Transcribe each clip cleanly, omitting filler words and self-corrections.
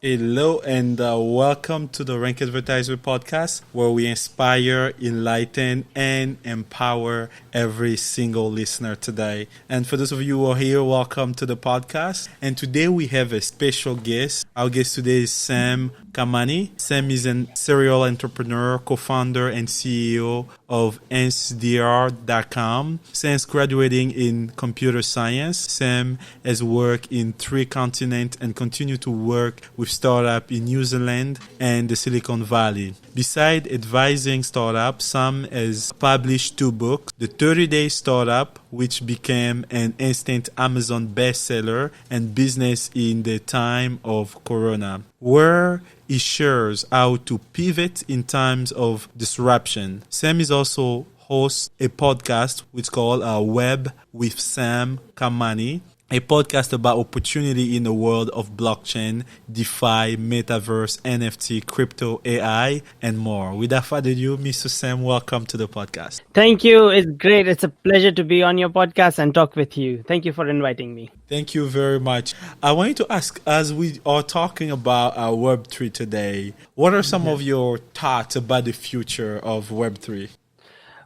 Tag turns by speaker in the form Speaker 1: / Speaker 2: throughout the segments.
Speaker 1: Hello and welcome to the Rankadvertiser podcast, where we inspire, enlighten, and empower every single listener today. And for those of you who are here, welcome to the podcast. And today we have a special guest. Our guest today is Sam Kamani. Sam is a serial entrepreneur, co-founder, and CEO of nftart.com. Since graduating in computer science, Sam has worked in 3 continents and continue to work with startups in New Zealand and the Silicon Valley. Besides advising startups, Sam has published 2 books: The 30-Day Startup, which became an instant Amazon bestseller, and Business in the Time of Corona, where he shares how to pivot in times of disruption. Sam is also hosts a podcast which called Web with Sam Kamani, a podcast about opportunity in the world of blockchain, DeFi, metaverse, NFT, crypto, AI, and more. Without further ado, Mr. Sam, welcome to the podcast.
Speaker 2: Thank you. It's great. It's a pleasure to be on your podcast and talk with you. Thank you for inviting me.
Speaker 1: Thank you very much. I wanted to ask, as we are talking about Web3 today, what are some of your thoughts about the future of Web3?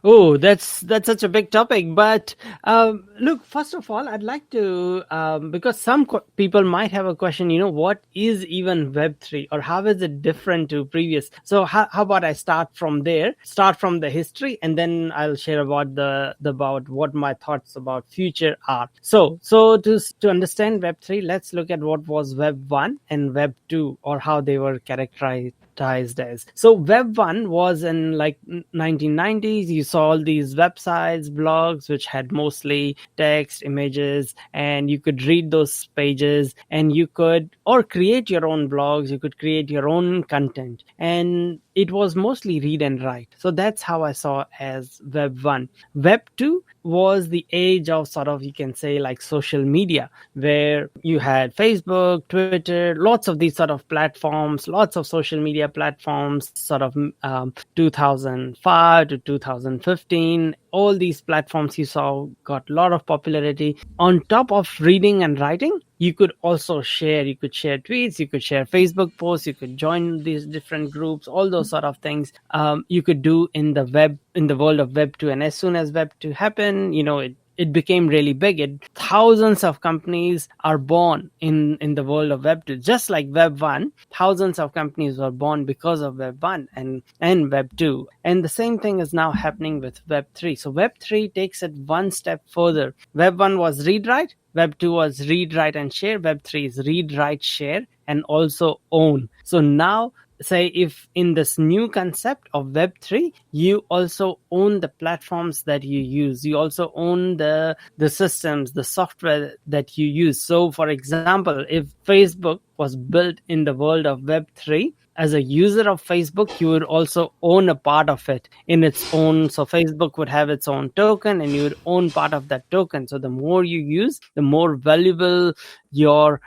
Speaker 2: Oh, that's such a big topic. But look, first of all, I'd like to, because some people might have a question, what is even Web3 or how is it different to previous? So how about I start from there, start from the history, and then I'll share about what my thoughts about future are. So to understand Web3, let's look at what was Web 1 and Web 2, or how they were characterized as. So Web 1 was in like 1990s. You saw all these websites, blogs, which had mostly text, images, and you could read those pages, and you could or create your own blogs, you could create your own content, and it was mostly read and write. So that's how I saw as Web 1. Web 2 was the age of sort of, you can say, like social media, where you had Facebook, Twitter, lots of these sort of platforms, lots of social media platforms, sort of 2005 to 2015. All these platforms you saw got a lot of popularity. On top of reading and writing, you could also share. You could share tweets, you could share Facebook posts, you could join these different groups, all those sort of things you could do in the world of Web 2. And as soon as Web 2 happened, it became really big. Thousands of companies are born in the world of Web 2. Just like Web 1, thousands of companies were born because of Web 1 and Web 2. And the same thing is now happening with Web 3. So Web 3 takes it one step further. Web 1 was read-write. Web 2 was read, write, and share. Web 3 is read, write, share, and also own. So now, say if in this new concept of Web3, you also own the platforms that you use. You also own the systems, the software that you use. So for example, if Facebook was built in the world of Web3, as a user of Facebook, you would also own a part of it in its own. So Facebook would have its own token, and you would own part of that token. So the more you use, the more valuable your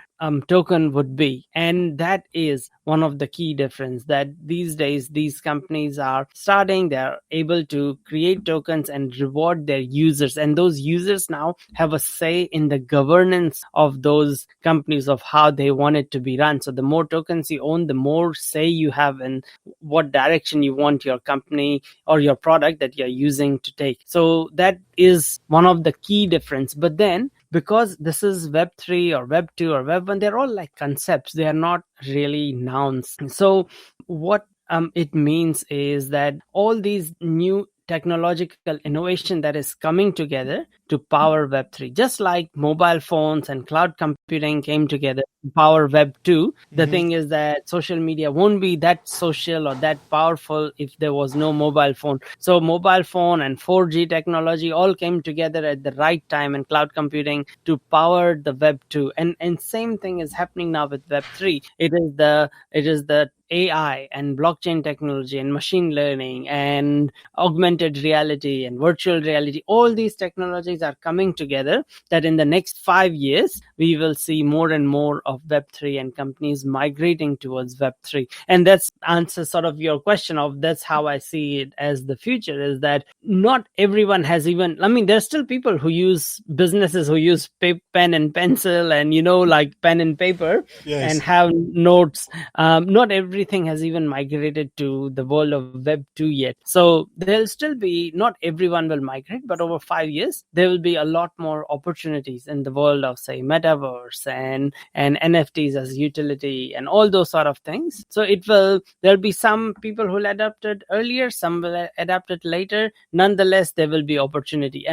Speaker 2: token would be. And that is one of the key difference, that these days these companies are starting, they're able to create tokens and reward their users, and those users now have a say in the governance of those companies, of how they want it to be run. So the more tokens you own, the more say you have in what direction you want your company or your product that you're using to take. So that is one of the key difference. But then, because this is Web 3 or Web 2 or Web 1, they're all like concepts. They are not really nouns. So what it means is that all these new technological innovation that is coming together to power Web3, just like mobile phones and cloud computing came together to power Web 2. The thing is that social media won't be that social or that powerful if there was no mobile phone. So mobile phone and 4G technology all came together at the right time, and cloud computing to power the Web 2. And same thing is happening now with Web 3. It is the AI and blockchain technology and machine learning and augmented reality and virtual reality. All these technologies companies are coming together, that in the next 5 years we will see more and more of Web3 and companies migrating towards Web3. And that's answers sort of your question of that's how I see it as the future, is that not everyone has even, I mean, there's still people who use businesses who use pen and pencil and, like pen and paper,
Speaker 1: Yes.
Speaker 2: and have notes. Not everything has even migrated to the world of Web 2 yet. So there'll still be, not everyone will migrate, but over 5 years, there will be a lot more opportunities in the world of, say, metaverse and NFTs as utility and all those sort of things. So there'll be some people who will adapt it earlier, some will adapt it later. Nonetheless, there will be opportunity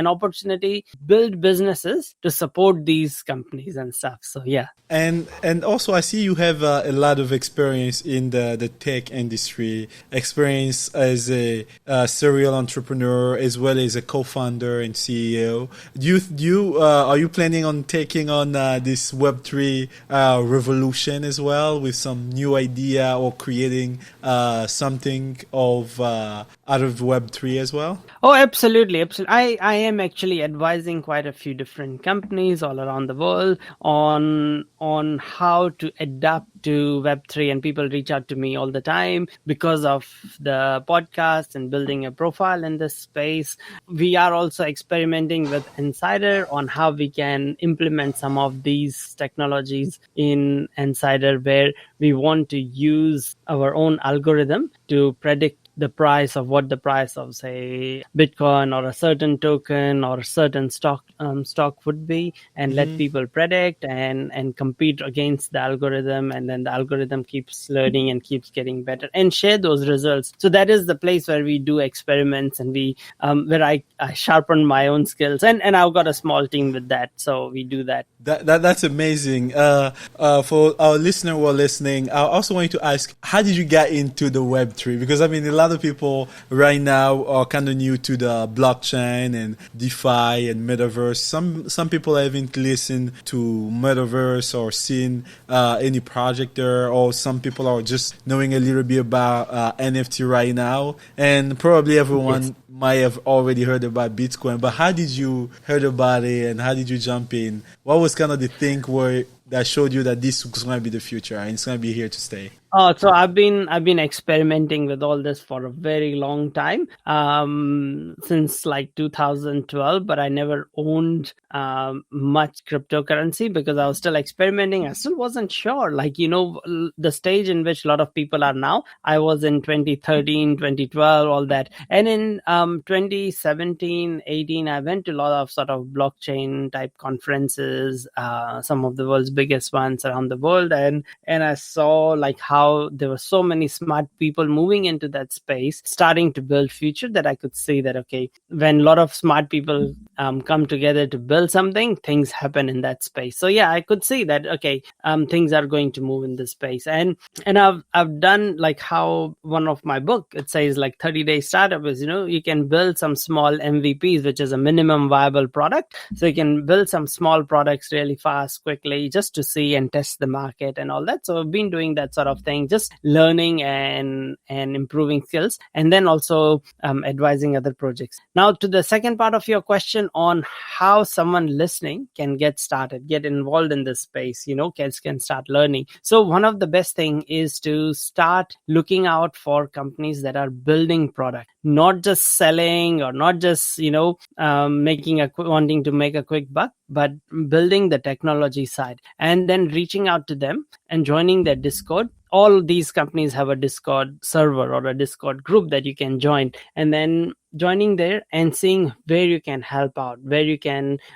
Speaker 2: build businesses to support these companies and stuff. So yeah.
Speaker 1: And also I see you have a lot of experience in the tech industry, experience as a serial entrepreneur as well as a co-founder and CEO. Are you planning on taking on this Web3 revolution as well, with some new idea or creating something of out of Web3 as well?
Speaker 2: Oh, absolutely. I am actually advising quite a few different companies all around the world on how to adapt to Web3, and people reach out to me all the time because of the podcast and building a profile in this space. We are also experimenting with Insider on how we can implement some of these technologies in Insider, where we want to use our own algorithm to predict the price of, say, Bitcoin or a certain token or a certain stock would be, and let people predict and compete against the algorithm, and then the algorithm keeps learning and keeps getting better and share those results. So that is the place where we do experiments, and we where I sharpen my own skills, and I've got a small team with that, so we do that.
Speaker 1: That's amazing. For our listener who are listening, I also want to ask, how did you get into the Web3? Because I mean, a lot of people right now are kind of new to the blockchain and DeFi and metaverse. Some people haven't listened to metaverse or seen any project there, or some people are just knowing a little bit about NFT right now, and probably everyone might have already heard about Bitcoin. But how did you heard about it, and how did you jump in? What was kind of the thing that showed you that this was going to be the future and it's going to be here to stay?
Speaker 2: Oh, so I've been experimenting with all this for a very long time, since like 2012, but I never owned much cryptocurrency because I was still experimenting. I still wasn't sure, like, the stage in which a lot of people are now. I was in 2013, 2012, all that. And in 2017, 18, I went to a lot of sort of blockchain type conferences, some of the world's biggest ones around the world. And I saw like how there were so many smart people moving into that space, starting to build future, that I could see that, okay, when a lot of smart people come together to build something, things happen in that space. So yeah, I could see that, okay, things are going to move in this space. And I've done like how one of my book, it says like 30-day startup is, you can build some small MVPs, which is a minimum viable product. So you can build some small products really fast, quickly, just to see and test the market and all that. So I've been doing that sort of thing, just learning and improving skills, and then also advising other projects. Now to the second part of your question on how someone listening can get started, get involved in this space, can start learning. So one of the best thing is to start looking out for companies that are building product, not just selling or not just, wanting to make a quick buck, but building the technology side, and then reaching out to them and joining their Discord. All these companies have a Discord server or a Discord group that you can join, and then joining there and seeing where you can help out,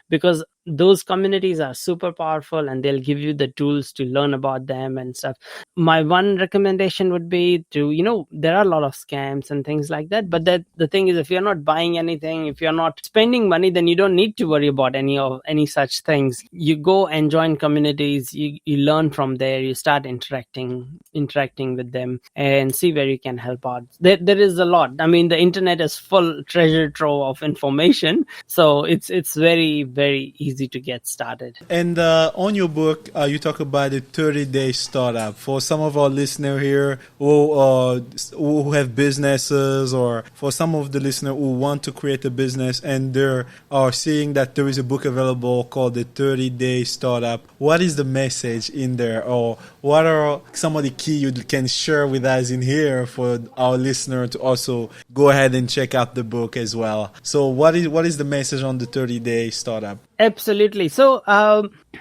Speaker 2: because those communities are super powerful and they'll give you the tools to learn about them and stuff. My one recommendation would be to, there are a lot of scams and things like that, but the thing is, if you're not buying anything, if you're not spending money, then you don't need to worry about any such things. You go and join communities, you learn from there, you start interacting with them and see where you can help out. There is a lot. I mean, the internet is full treasure trove of information, so it's very, very easy easy to get started.
Speaker 1: And on your book, you talk about the 30-day startup. For some of our listeners here who have businesses, or for some of the listeners who want to create a business and they are seeing that there is a book available called the 30-day startup, what is the message in there, or what are some of the key you can share with us in here for our listener to also go ahead and check out the book as well? So what is the message on the 30-day startup?
Speaker 2: Absolutely. So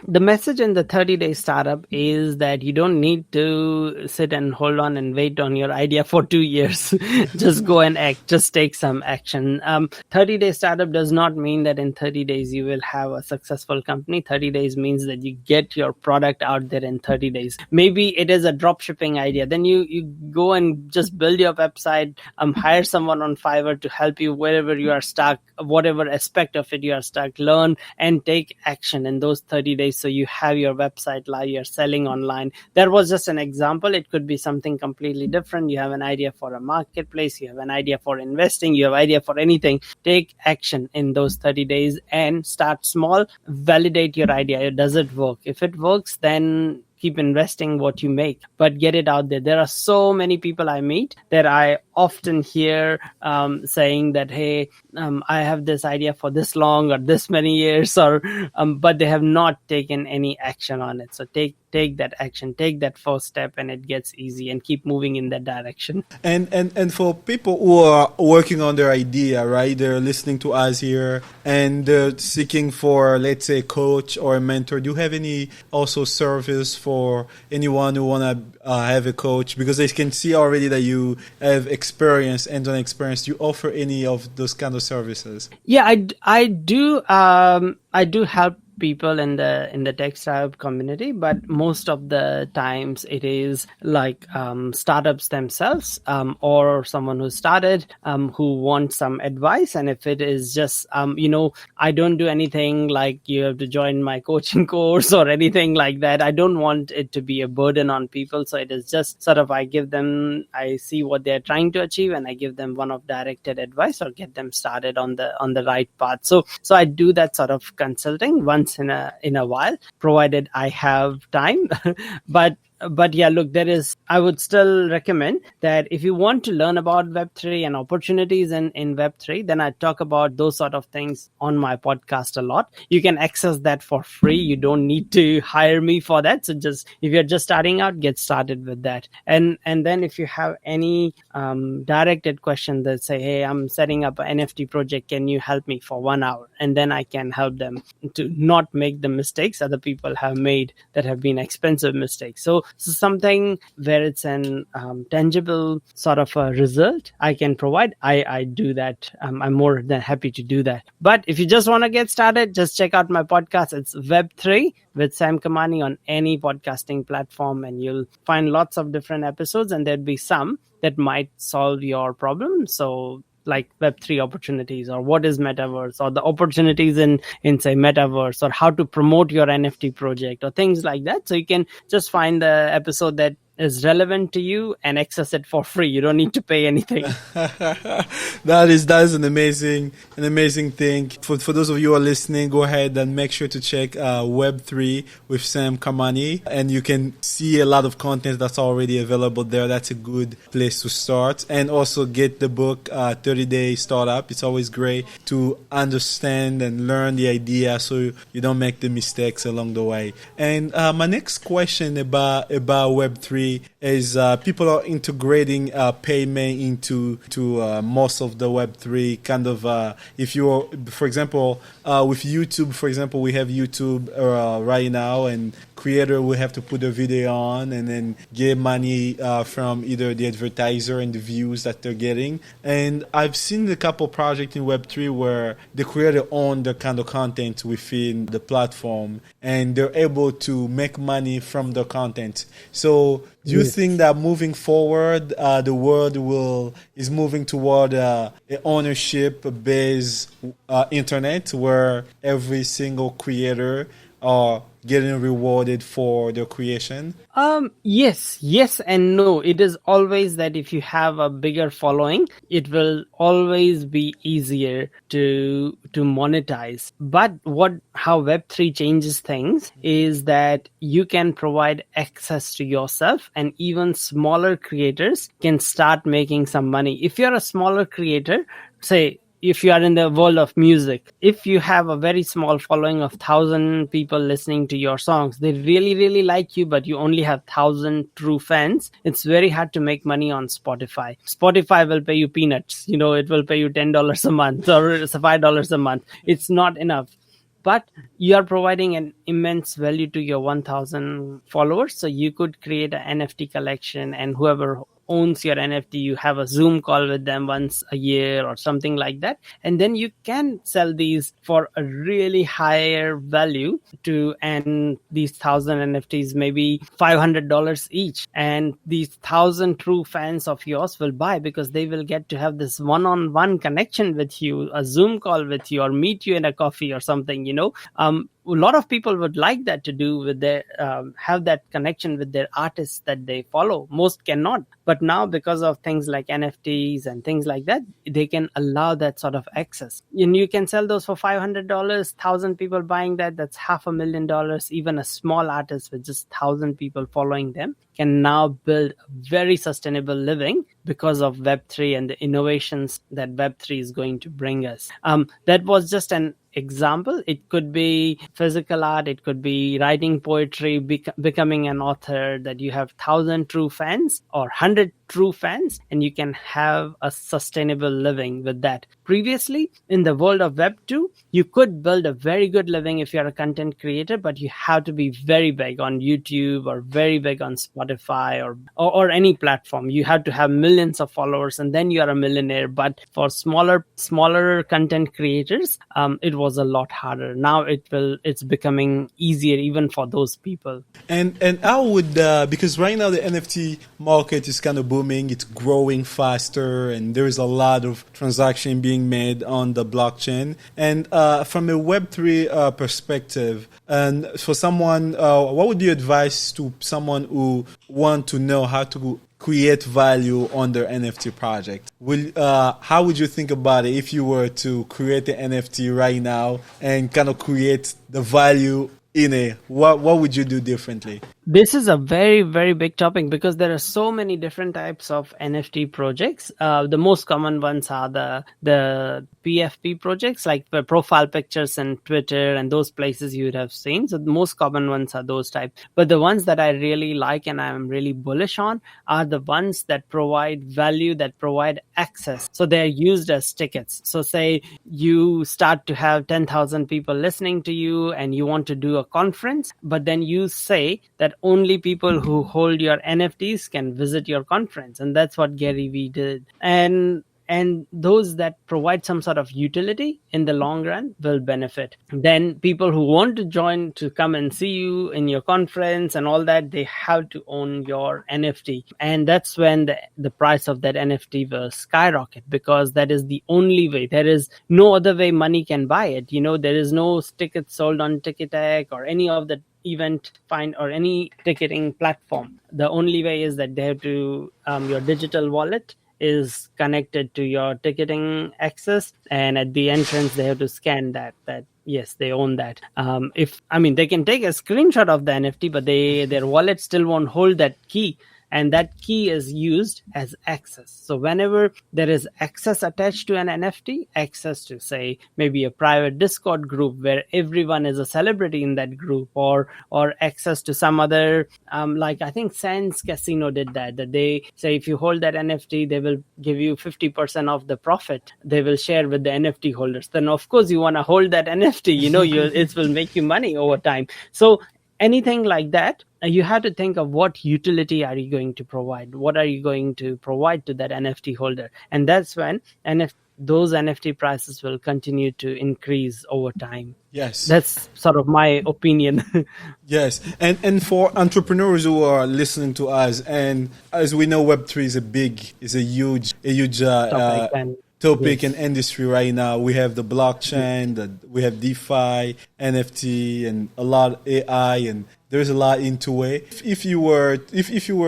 Speaker 2: the message in the 30-day startup is that you don't need to sit and hold on and wait on your idea for 2 years. Just go and act. Just take some action. 30-day startup does not mean that in 30 days you will have a successful company. 30 days means that you get your product out there in 30 days. Maybe it is a drop shipping idea. Then you go and just build your website, hire someone on Fiverr to help you wherever you are stuck, whatever aspect of it you are stuck, learn and take action in those 30 days. So you have your website live, you're selling online. That was just an example. It could be something completely different. You have an idea for a marketplace, you have an idea for investing, you have an idea for anything. Take action in those 30 days and start small. Validate your idea. Does it work? If it works, then keep investing what you make, but get it out there. There are so many people I meet that I often hear saying that, hey, I have this idea for this long or this many years, or but they have not taken any action on it. So take that action, take that first step, and it gets easy, and keep moving in that direction.
Speaker 1: And for people who are working on their idea, right? They're listening to us here and they're seeking for, let's say, a coach or a mentor. Do you have any also service for anyone who want to have a coach? Because they can see already that you have experience, end-on experience. Do you offer any of those kind of services?
Speaker 2: Yeah, I do. I do help people in the tech startup community, but most of the times it is like startups themselves, or someone who started, who wants some advice. And if it is just I don't do anything like you have to join my coaching course or anything like that. I don't want it to be a burden on people. So it is just sort of I see what they're trying to achieve, and I give them one of directed advice or get them started on the right path. So I do that sort of consulting once in a while, provided I have time. But yeah, look, I would still recommend that if you want to learn about Web3 and opportunities in Web3, then I talk about those sort of things on my podcast a lot. You can access that for free. You don't need to hire me for that. So if you're just starting out, get started with that. And then if you have any directed question that say, hey, I'm setting up an NFT project, can you help me for 1 hour? And then I can help them to not make the mistakes other people have made that have been expensive mistakes. So something where it's an tangible sort of a result I can provide, I do that. I'm more than happy to do that. But if you just want to get started, just check out my podcast. It's Web3 with Sam Kamani on any podcasting platform, and you'll find lots of different episodes, and there'll be some that might solve your problem. So like Web3 opportunities, or what is metaverse, or the opportunities in say metaverse, or how to promote your NFT project, or things like that. So you can just find the episode that is relevant to you and access it for free. You don't need to pay anything.
Speaker 1: That is an amazing thing. For those of you who are listening, go ahead and make sure to check Web3 with Sam Kamani, and you can see a lot of content that's already available there. That's a good place to start. And also get the book 30-Day Startup. It's always great to understand and learn the idea so you don't make the mistakes along the way. And my next question about Web3 is people are integrating payment into most of the Web3 kind of. If you're, for example, with YouTube, for example, we have YouTube right now, and creator will have to put a video on and then get money from either the advertiser and the views that they're getting. And I've seen a couple projects in Web3 where the creator owns the kind of content within the platform, and they're able to make money from the content. So do you think that moving forward, the world is moving toward an ownership-based internet where every single creator or getting rewarded for their creation?
Speaker 2: Yes and no. It is always that if you have a bigger following, it will always be easier to monetize. But how Web3 changes things is that you can provide access to yourself, and even smaller creators can start making some money. If you're a smaller creator, say if you are in the world of music, if you have a very small following of 1,000 people listening to your songs, they really, really like you, but you only have 1,000 true fans, it's very hard to make money on Spotify. Spotify will pay you peanuts. It will pay you $10 a month or $5 a month. It's not enough. But you are providing an immense value to your 1,000 followers. So you could create an NFT collection, and whoever owns your NFT, you have a Zoom call with them once a year or something like that. And then you can sell these for a really higher value and these 1,000 NFTs, maybe $500 each. And these 1,000 true fans of yours will buy because they will get to have this one-on-one connection with you, a Zoom call with you, or meet you in a coffee or something, a lot of people would like that to do with their have that connection with their artists that they follow. Most cannot, but now because of things like NFTs and things like that, they can allow that sort of access. And you can sell those for $500, 1,000 people buying that's $500,000. Even a small artist with just 1,000 people following them can now build a very sustainable living because of Web3 and the innovations that Web3 is going to bring us. That was just an example. It could be physical art, it could be writing poetry, becoming an author, that you have 1,000 true fans or 100 true fans, and you can have a sustainable living with that. Previously, in the world of Web 2, you could build a very good living if you're a content creator, but you have to be very big on YouTube or very big on Spotify or any platform. You have to have millions of followers, and then you are a millionaire. But for smaller content creators, it was a lot harder. Now it's becoming easier even for those people.
Speaker 1: And how would because right now the NFT market is kind of booming, it's growing faster, and there is a lot of transaction being made on the blockchain. And from a Web3 perspective, and for someone, what would be your advice to someone who want to know how to create value on their NFT project? How would you think about it if you were to create an NFT right now and kind of create the value in it? What would you do differently?
Speaker 2: This is a very, very big topic because there are so many different types of NFT projects. The most common ones are the PFP projects, like the profile pictures and Twitter and those places you would have seen. So the most common ones are those types. But the ones that I really like and I'm really bullish on are the ones that provide value, that provide access. So they're used as tickets. So say you start to have 10,000 people listening to you and you want to do a conference, but then you say that only people who hold your NFTs can visit your conference. And that's what Gary Vee did. And those that provide some sort of utility in the long run will benefit. Then people who want to join to come and see you in your conference and all that, they have to own your NFT. And that's when the price of that NFT will skyrocket, because that is the only way. There is no other way money can buy it. There is no tickets sold on Ticketek or any of the event find or any ticketing platform. The only way is that they have to your digital wallet is connected to your ticketing access, and at the entrance they have to scan that yes, they own that. They can take a screenshot of the NFT, but their wallet still won't hold that key. And that key is used as access. So whenever there is access attached to an NFT, access to, say, maybe a private Discord group where everyone is a celebrity in that group, or access to some other, like I think Sands Casino did that they say if you hold that NFT, they will give you 50% of the profit. They will share with the NFT holders. Then of course you want to hold that NFT, it will make you money over time. So anything like that, you have to think of what utility are you going to provide? What are you going to provide to that NFT holder? And that's when those NFT prices will continue to increase over time.
Speaker 1: Yes.
Speaker 2: That's sort of my opinion.
Speaker 1: Yes. And for entrepreneurs who are listening to us, and as we know, Web3 is a huge
Speaker 2: topic,
Speaker 1: topic
Speaker 2: Yes.
Speaker 1: and industry right now. We have the blockchain, we have DeFi, NFT, and a lot of AI, and there's a lot into it. If you were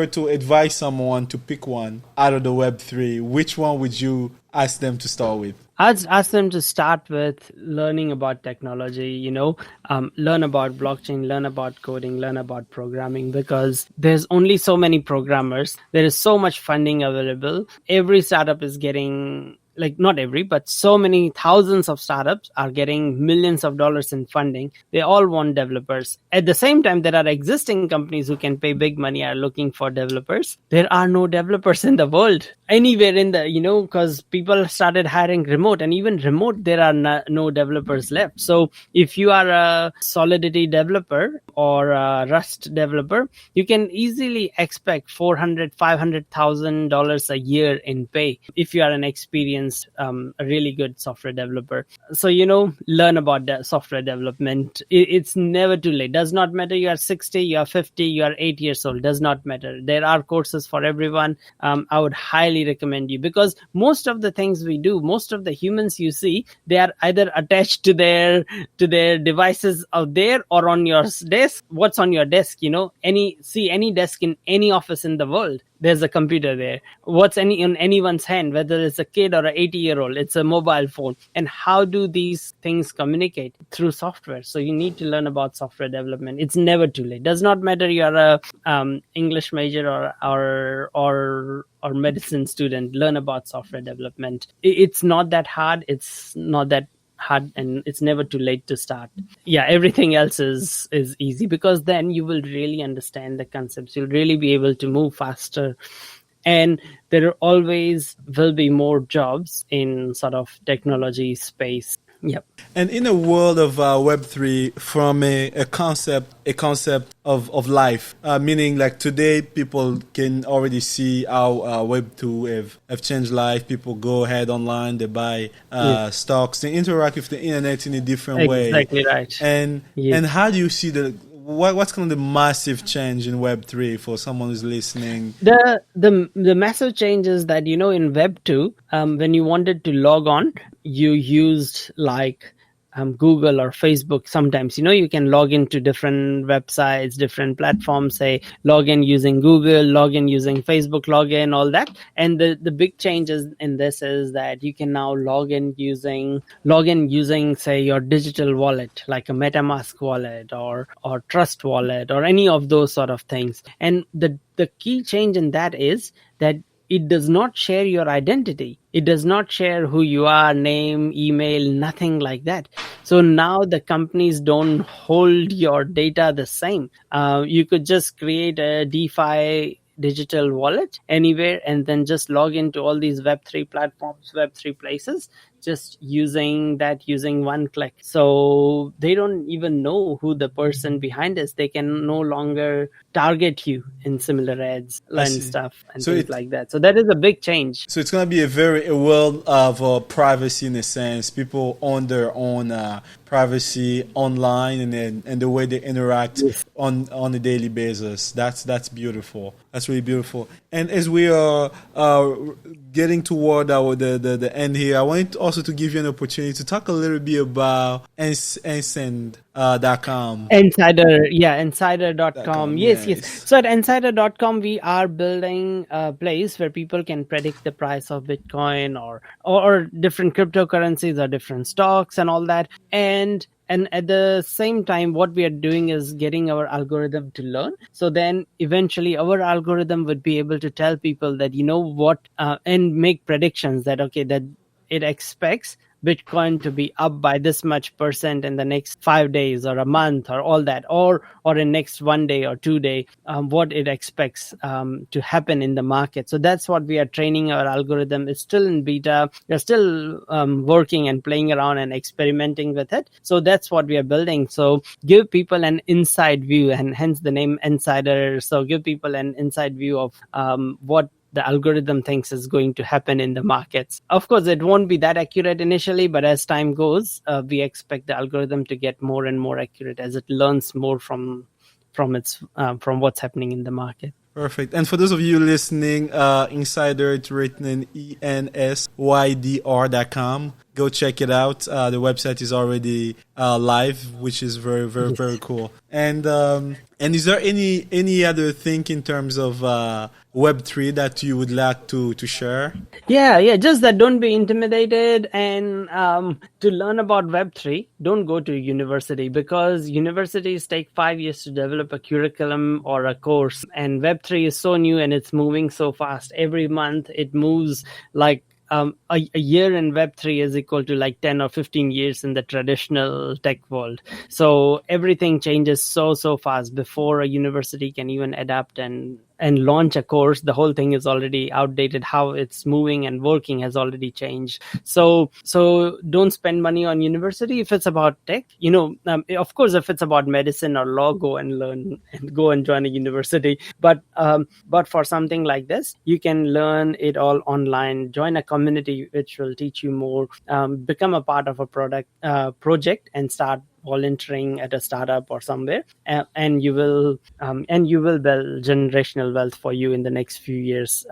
Speaker 1: to advise someone to pick one out of the Web3, which one would you ask them to start with?
Speaker 2: I'd ask them to start with learning about technology, learn about blockchain, learn about coding, learn about programming, because there's only so many programmers. There is so much funding available. Every startup is getting, like, not every, but so many thousands of startups are getting millions of dollars in funding. They all want developers. At the same time, there are existing companies who can pay big money are looking for developers. There are no developers in the world anywhere in the, because people started hiring remote, and even remote, there are no developers left. So if you are a Solidity developer or a Rust developer, you can easily expect $400,000-$500,000 a year in pay if you are an experienced, a really good software developer. So, learn about software development. It's never too late. Does not matter you are 60, you are 50, you are 8 years old. Does not matter. There are courses for everyone. I would highly recommend you, because most of the things we do, most of the humans you see, they are either attached to their devices out there or on your desk. What's on your desk? Any desk in any office in the world, there's a computer there. What's in anyone's hand, whether it's a kid or an 80-year-old, it's a mobile phone. And how do these things communicate? Through software. So you need to learn about software development. It's never too late. Does not matter you're a English major or medicine student. Learn about software development. It's not that hard. It's not that hard, and it's never too late to start. Yeah, everything else is easy, because then you will really understand the concepts. You'll really be able to move faster, and there always will be more jobs in sort of technology space. Yep.
Speaker 1: And in a world of Web3, from a concept of life, meaning like today people can already see how Web2 have changed life. People go ahead online, they buy stocks, they interact with the internet in a different way.
Speaker 2: Exactly right.
Speaker 1: And how do you see what's kind of the massive change in Web3 for someone who's listening?
Speaker 2: The massive change is that, in Web2, when you wanted to log on, you used like Google or Facebook. Sometimes, you can log into different websites, different platforms, say log in using Google, log in using Facebook, log in, all that. And the big changes in this is that you can now log in using, say, your digital wallet, like a MetaMask wallet or Trust wallet or any of those sort of things. And the key change in that is that it does not share your identity. It does not share who you are, name, email, nothing like that. So now the companies don't hold your data the same. You could just create a DeFi digital wallet anywhere and then just log into all these Web3 platforms, Web3 places, just using one click. So they don't even know who the person behind is. They can no longer target you in similar ads and stuff and things like that. So that is a big change.
Speaker 1: So it's going to be a world of privacy in a sense. People own their own privacy online and the way they interact on a daily basis. That's beautiful. That's really beautiful. And as we are getting toward the end here, I wanted also to give you an opportunity to talk a little bit about Insider.com.
Speaker 2: Insider.com. Yes. So at Insider.com, we are building a place where people can predict the price of Bitcoin or different cryptocurrencies or different stocks and all that. And at the same time, what we are doing is getting our algorithm to learn. So then eventually our algorithm would be able to tell people that, and make predictions that, that it expects Bitcoin to be up by this much percent in the next 5 days or a month or all that, or in next 1 day or 2 day, what it expects to happen in the market. So that's what we are training our algorithm. It's still in beta. We're still working and playing around and experimenting with it. So that's what we are building. So give people an inside view, and hence the name Insider. So give people an inside view of what the algorithm thinks is going to happen in the markets. Of course, it won't be that accurate initially, but as time goes, we expect the algorithm to get more and more accurate as it learns more from what's happening in the market.
Speaker 1: Perfect. And for those of you listening, Insider, it's written in ensydr.com. Go check it out. The website is already live, which is very, very, very cool. And is there any other thing in terms of Web3 that you would like to share?
Speaker 2: Yeah. Just that don't be intimidated. And to learn about Web3, don't go to university, because universities take 5 years to develop a curriculum or a course. And Web3 is so new and it's moving so fast. Every month it moves like a year in Web3 is equal to like 10 or 15 years in the traditional tech world. So everything changes so fast. Before a university can even adapt and launch a course, the whole thing is already outdated. How it's moving and working has already changed. So don't spend money on university if it's about tech. Of course, if it's about medicine or law, go and learn and go and join a university. But for something like this, you can learn it all online. Join a community which will teach you more. Become a part of a project and start volunteering at a startup or somewhere, and you will build generational wealth for you in the next few years.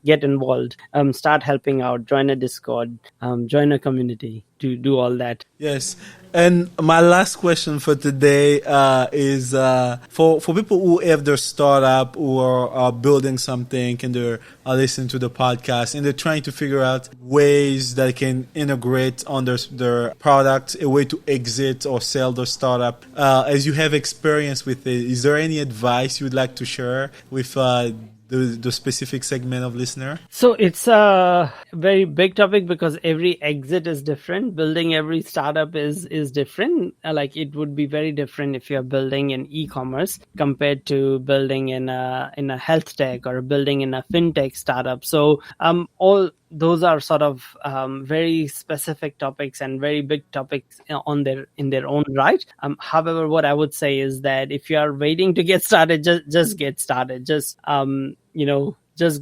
Speaker 2: Get involved, start helping out, join a Discord, join a community to do all that.
Speaker 1: Yes. And my last question for today is for people who have their startup or are building something and they're listening to the podcast and they're trying to figure out ways that they can integrate on their product, a way to exit or sell their startup. As you have experience with it, is there any advice you would like to share with the specific segment of listener?
Speaker 2: So it's a very big topic because every exit is different. Building every startup is different. Like it would be very different if you're building in e-commerce compared to building in a health tech or building in a fintech startup. So all those are sort of very specific topics and very big topics in their own right. However, what I would say is that if you are waiting to get started, just get started. Just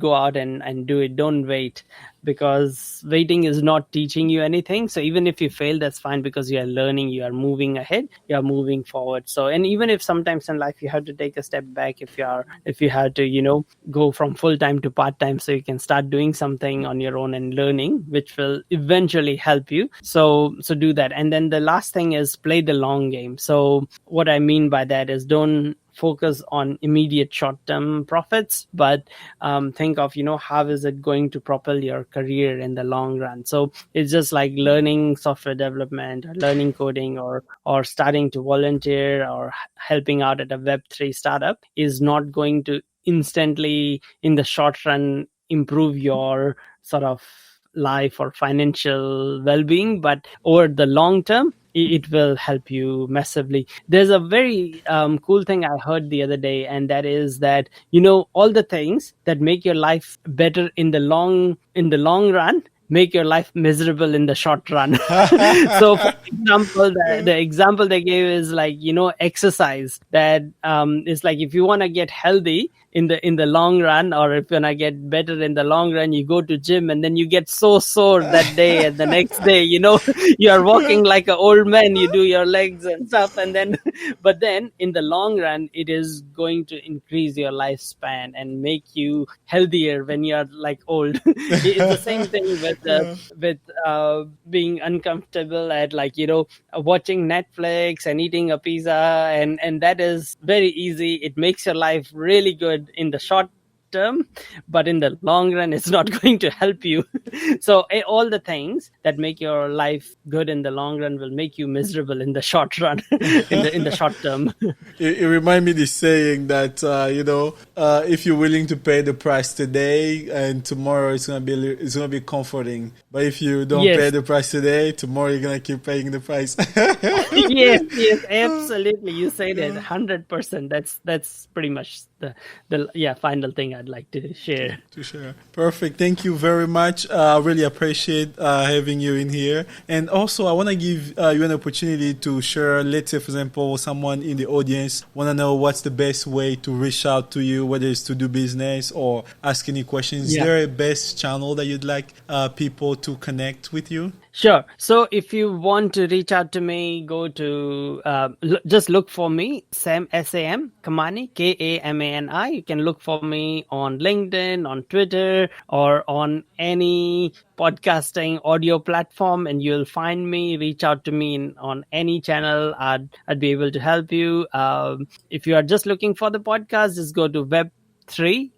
Speaker 2: go out and do it. Don't wait, because waiting is not teaching you anything. So even if you fail, that's fine, because you are learning, you are moving ahead, you are moving forward. So, and even if sometimes in life you have to take a step back, if you had to, go from full-time to part-time, so you can start doing something on your own and learning, which will eventually help you. So do that. And then the last thing is play the long game. So what I mean by that is don't focus on immediate short-term profits, but think of, how is it going to propel your career in the long run. So it's just like learning software development or learning coding or starting to volunteer or helping out at a Web3 startup is not going to instantly, in the short run, improve your sort of life or financial well-being, but over the long term, it will help you massively. There's a very cool thing I heard the other day, and that is that, all the things that make your life better in the long run make your life miserable in the short run. So for example, the example they gave is like, exercise. That is like, if you want to get healthy in the long run, or if you want to get better in the long run, you go to gym and then you get so sore that day, and the next day, you are walking like an old man, you do your legs and stuff, and then but then in the long run, it is going to increase your lifespan and make you healthier when you are like old. It's the same thing with being uncomfortable at watching Netflix and eating a pizza, and that is very easy. It makes your life really good in the short term, but in the long run, it's not going to help you. So all the things that make your life good in the long run will make you miserable in the short run, in the short term.
Speaker 1: It reminds me this saying that if you're willing to pay the price today, and tomorrow it's gonna be comforting. But if you don't pay the price today, tomorrow you're gonna keep paying the price.
Speaker 2: yes, absolutely. You say that 100%. That's pretty much the final thing I'd like to share.
Speaker 1: Perfect. Thank you very much. I really appreciate having you in here. And also, I want to give you an opportunity to share, let's say, for example, someone in the audience want to know what's the best way to reach out to you, whether it's to do business or ask any questions. Is there a best channel that you'd like people to connect with you?
Speaker 2: Sure. So if you want to reach out to me, go to just look for me, Sam Kamani, Kamani. You can look for me on LinkedIn, on Twitter, or on any podcasting audio platform, and you'll find me. Reach out to me on any channel. I'd be able to help you. If you are just looking for the podcast, just go to Web3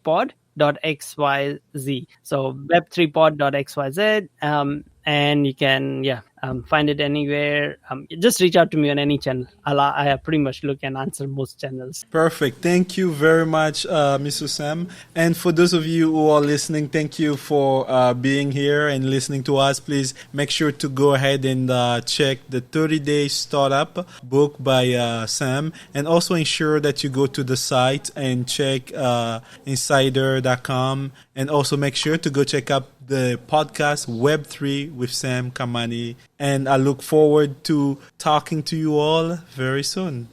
Speaker 2: pod.xyz. So web3pod.xyz. And you can find it anywhere. Just reach out to me on any channel. I pretty much look and answer most channels.
Speaker 1: Perfect. Thank you very much, Mr. Sam. And for those of you who are listening, thank you for being here and listening to us. Please make sure to go ahead and check the 30-day startup book by Sam, and also ensure that you go to the site and check insider.com, and also make sure to go check out the podcast Web3 with Sam Kamani. And I look forward to talking to you all very soon.